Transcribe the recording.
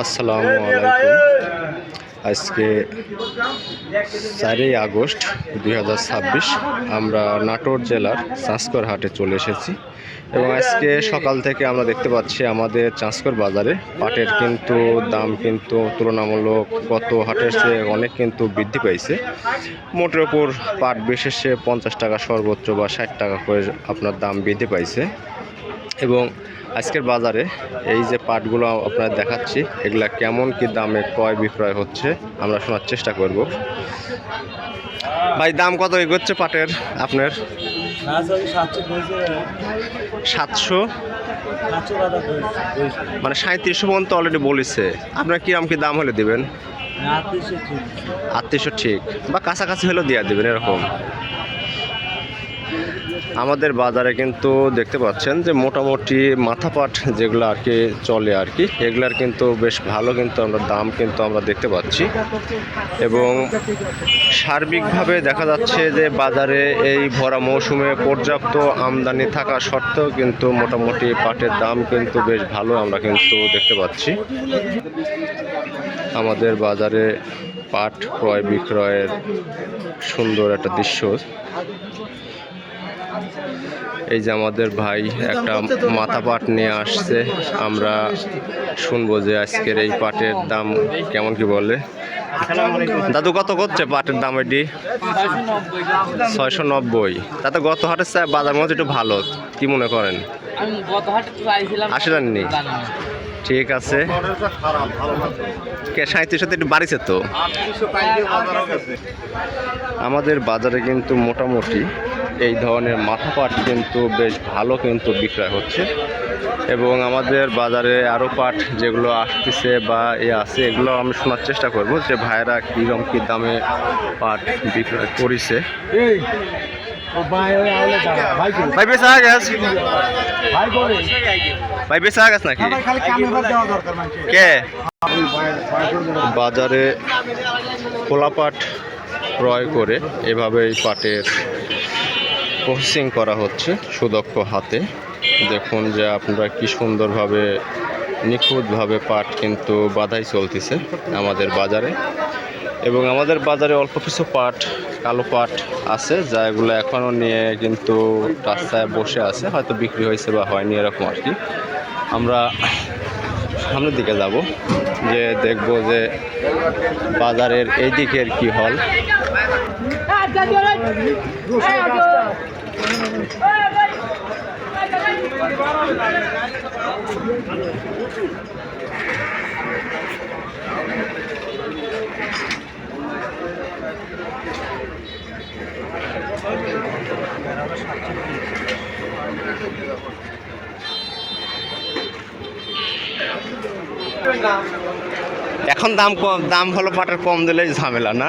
আসসালামু আলাইকুম। আজকে 4 আগস্ট 2026 আমরা নাটোর জেলার চাঁচকর হাটে চলে এসেছি এবং আজকে সকাল থেকে আমরা দেখতে পাচ্ছি আমাদের চাঁচকর বাজারে পাটের কিন্তু দাম কিন্তু তুলনামূলক গত হাটের চেয়ে অনেক কিন্তু বৃদ্ধি পাইছে। মোটের ওপর পাট বিশেষে 50 টাকা সর্বোচ্চ বা 60 টাকা করে আপনার দাম বৃদ্ধি পাইছে। এবং আজকের বাজারে এই যে পাটগুলো আপনারা দেখাচ্ছি এগুলা কেমন কি দামে ক্রয় বিক্রয় হচ্ছে আমরা শোনার চেষ্টা করব। ভাই দাম কত এগোচ্ছে পাটের আপনার? 700 মানে 3700 পর্যন্ত অলরেডি বলেছে। আপনার কিরম কি দাম হলে দেবেন? 3800 ঠিক বা কাছাকাছি হলেও দিয়ে দেবেন এরকম। আমাদের বাজারে কিন্তু দেখতে পাচ্ছেন যে মোটামুটি মাথাপাট যেগুলো আর কি চলে আর কি এগুলার কিন্তু বেশ ভালো কিন্তু আমরা দাম কিন্তু আমরা দেখতে পাচ্ছি এবং সার্বিকভাবে দেখা যাচ্ছে যে বাজারে এই ভরা মৌসুমে পর্যাপ্ত আমদানি থাকা সত্ত্বেও কিন্তু মোটামুটি পাটের দাম কিন্তু বেশ ভালো আমরা কিন্তু দেখতে পাচ্ছি। আমাদের বাজারে পাট ক্রয় বিক্রয়ের সুন্দর একটা দৃশ্য। এই যে আমাদের ভাই একটা মাথা পাট নিয়ে আসছে, আমরা শুনবো যে আজকের এই পাটের দাম কেমন কি বলে। দাদু কত করছে পাটের দাম? এটি 690। তাতে গত হাটের চাই বাজার মধ্যে একটু ভালো, কি মনে করেন? আসলেননি? ঠিক আছে, 3700 একটু বাড়িছে তো। আমাদের বাজারে কিন্তু মোটামুটি এই ধরনের মাথা পাট কিন্তু বেশ ভালো কিন্তু বিক্রয় হচ্ছে এবং আমাদের বাজারে আরও পাট যেগুলো আসতেছে বা আছে এগুলো আমি শোনার চেষ্টা করব যে ভাইরা কীরকম কী দামে পাট বিক্রয় করেছে। ভাই বেচা গেছে? ভাই বেচা গেছে নাকি? কে বাজারে খোলা পাট ক্রয় করে এভাবে এই পাটের প্রসেসিং করা হচ্ছে সুদক্ষ হাতে। দেখুন যে আপনারা কি সুন্দরভাবে নিখুঁতভাবে পাট কিন্তু বাঁধাই চলতেছে আমাদের বাজারে এবং আমাদের বাজারে অল্প কিছু পাট কালো পাট আছে যা এগুলো এখনও নিয়ে কিন্তু রাস্তায় বসে আছে, হয়তো বিক্রি হয়েছে বা হয়নি এরকম আর কি। আমরা সামনের দিকে যাব যে দেখব যে বাজারের এই দিকের কি হল। এখন দাম কম, দাম হলো পাটের কম দিলেই ঝামেলা না।